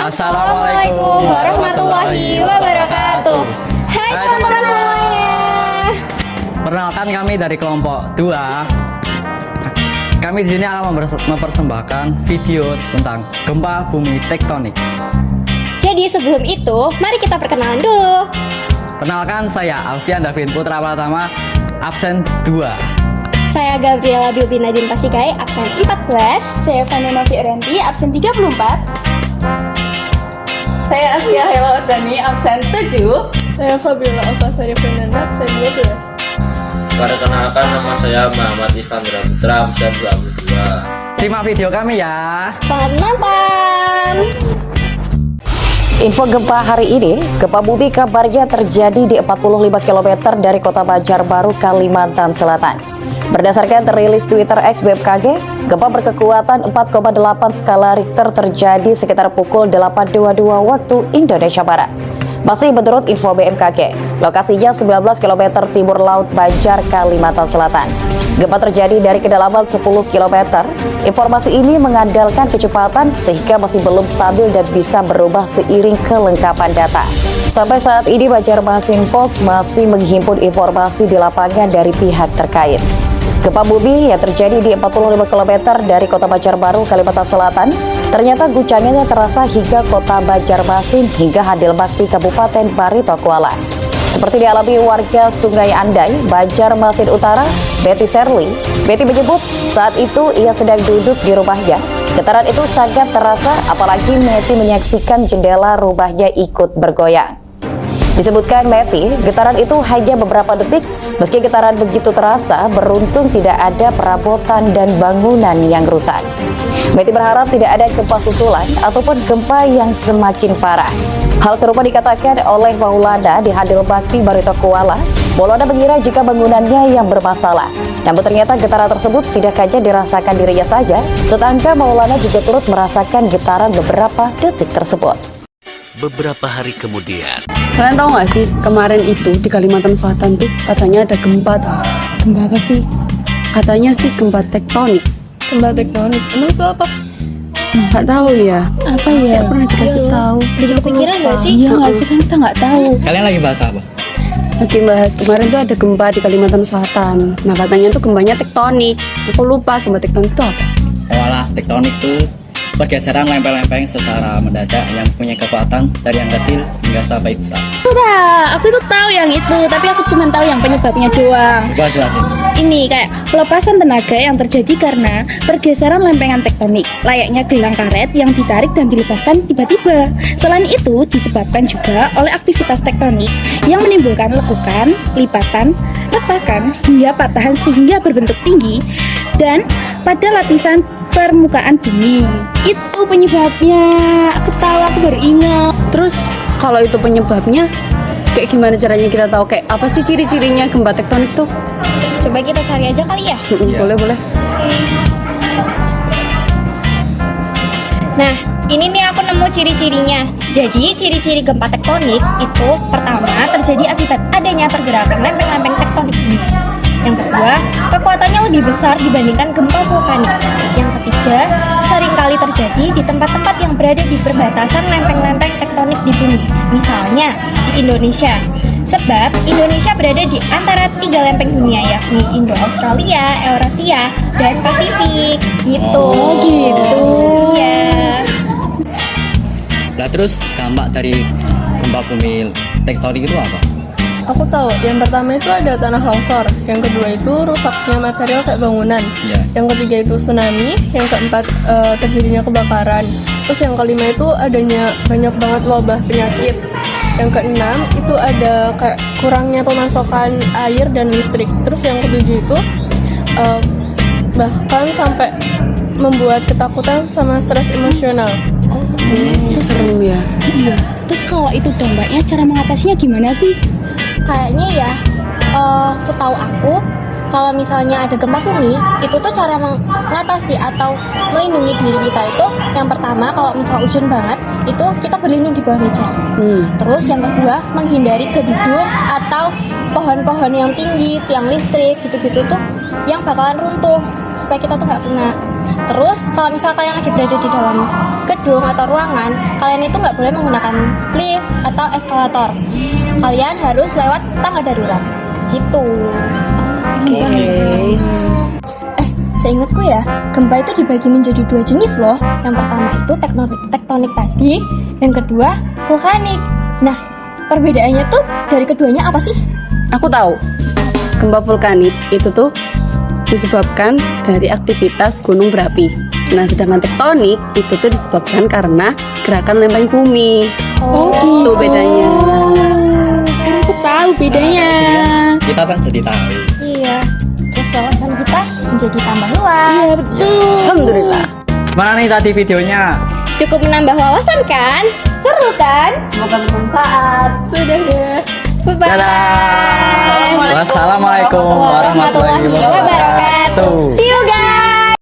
Assalamualaikum warahmatullahi wabarakatuh. Hai teman-teman semuanya. Perkenalkan, kami dari kelompok 2. Kami di sini akan mempersembahkan video tentang gempa bumi tektonik. Jadi sebelum itu, mari kita perkenalan dulu. Perkenalkan, saya Alfian Davin Putra Pratama, absen 2. Saya Gabriela Bilbinadin Pasikai, absen 14. Saya Fani Novi Renti, absen 34. Saya Askia Hela Ordani, absen 7. Saya Fabiola Alfasari Fernanda, absen 12. Perkenalkan, nama saya Muhammad Ifandra Putra, absen 22. Simak video kami ya. Selamat menonton. Info gempa hari ini, gempa bumi kabarnya terjadi di 45 km dari kota Banjarbaru, Kalimantan Selatan. Berdasarkan terilis Twitter X BMKG, gempa berkekuatan 4,8 skala Richter terjadi sekitar pukul 8.22 waktu Indonesia Barat. Masih menurut info BMKG, lokasinya 19 km timur laut Banjar, Kalimantan Selatan. Gempa terjadi dari kedalaman 10 km. Informasi ini mengandalkan kecepatan sehingga masih belum stabil dan bisa berubah seiring kelengkapan data. Sampai saat ini Banjarmasin Pos masih menghimpun informasi di lapangan dari pihak terkait. Gempa bumi yang terjadi di 45 km dari kota Banjarbaru, Kalimantan Selatan, ternyata guncangannya terasa hingga kota Banjarmasin hingga Hadilbakti, Kabupaten Barito Kuala. Seperti dialami warga Sungai Andai, Banjarmasin Utara, Betty Serly. Betty menyebut saat itu ia sedang duduk di rumahnya. Getaran itu sangat terasa, apalagi Betty menyaksikan jendela rumahnya ikut bergoyang. Disebutkan Meti, getaran itu hanya beberapa detik. Meski getaran begitu terasa, beruntung tidak ada perabotan dan bangunan yang rusak. Meti berharap tidak ada gempa susulan ataupun gempa yang semakin parah. Hal serupa dikatakan oleh Maulana di Hadilbakti, Barito Kuala. Maulana mengira jika bangunannya yang bermasalah. Namun ternyata getaran tersebut tidak hanya dirasakan dirinya saja, tetangga Maulana juga turut merasakan getaran beberapa detik tersebut. Beberapa hari kemudian, Kalian tahu nggak sih, kemarin itu di Kalimantan Selatan tuh katanya ada gempa tau. Gempa apa sih? Katanya sih gempa tektonik. Gempa tektonik. Emang itu apa? Nggak tahu ya. Apa ya? Nggak pernah dikasih tahu. Jadi kepikiran nggak sih? Iya nggak sih, kan kita nggak tahu. Kalian lagi bahas apa? Lagi bahas kemarin tuh ada gempa di Kalimantan Selatan. Nah katanya tuh gempanya tektonik. Aku lupa gempa tektonik itu apa. Olah, tektonik itu pergeseran lempeng-lempeng secara mendadak yang punya kekuatan dari yang kecil hingga sampai besar. Udah, aku tuh tahu yang itu, tapi aku cuma tahu yang penyebabnya doang. Coba jelasin. Ini kayak pelepasan tenaga yang terjadi karena pergeseran lempengan tektonik, layaknya gelang karet yang ditarik dan dilepaskan tiba-tiba. Selain itu, disebabkan juga oleh aktivitas tektonik yang menimbulkan lekukan, lipatan, retakan, hingga patahan sehingga berbentuk tinggi dan pada lapisan permukaan bumi. Itu penyebabnya. Aku tahu, aku baru ingat. Terus kalau itu penyebabnya, kayak gimana caranya kita tahu kayak apa sih ciri-cirinya gempa tektonik tuh? Coba kita cari aja kali ya. Boleh boleh. Nah, ini nih aku nemu ciri-cirinya. Jadi, ciri-ciri gempa tektonik itu pertama terjadi akibat adanya pergerakan lempeng-lempeng tektonik bumi. Yang kedua, kekuatannya lebih besar dibandingkan gempa vulkanik. Yang ketiga, seringkali terjadi di tempat-tempat yang berada di perbatasan lempeng-lempeng tektonik di bumi. Misalnya di Indonesia. Sebab Indonesia berada di antara 3 lempeng dunia, yakni Indo-Australia, Eurasia, dan Pasifik. Gitu. Oh, gitu. Iya. Nah, terus dampak dari gempa bumi tektonik itu apa? Aku tahu, yang pertama itu ada tanah longsor, yang kedua itu rusaknya material kayak bangunan, Iya. yang ketiga itu tsunami, yang keempat terjadinya kebakaran, terus yang kelima itu adanya banyak banget wabah penyakit, yang keenam itu ada kayak kurangnya pemasokan air dan listrik, terus yang ketujuh itu bahkan sampai membuat ketakutan sama stres emosional. Itu serem ya. Iya. Terus kalau itu dampaknya, cara mengatasinya gimana sih? Kayaknya ya, setahu aku, kalau misalnya ada gempa bumi, itu tuh cara mengatasi atau melindungi diri kita itu, yang pertama kalau misal hujan banget, itu kita berlindung di bawah meja. Terus yang kedua, menghindari gedung atau pohon-pohon yang tinggi, tiang listrik, gitu-gitu tuh yang bakalan runtuh, supaya kita tuh nggak kena Terus kalau misal kalian lagi berada di dalam gedung atau ruangan, kalian itu nggak boleh menggunakan lift atau eskalator. Kalian harus lewat tangga darurat. Gitu. Oke. Seingatku ya, gempa itu dibagi menjadi 2 jenis loh. Yang pertama itu tektonik tadi, yang kedua vulkanik. Nah, perbedaannya tuh dari keduanya apa sih? Aku tahu. Gempa vulkanik itu tuh disebabkan dari aktivitas gunung berapi. Nah, sedangkan tektonik itu tuh disebabkan karena gerakan lempeng bumi. Itu bedanya. Sekarang aku tahu bedanya. Kita kan jadi tahu. Iya. Terus wawasan kita menjadi tambah luas. Iya betul. Alhamdulillah. Gimana nih tadi videonya? Cukup menambah wawasan kan? Seru kan? Semoga bermanfaat. Sudah deh. Bye bye. Dadah. Wassalamualaikum warahmatullahi wabarakatuh. See you guys.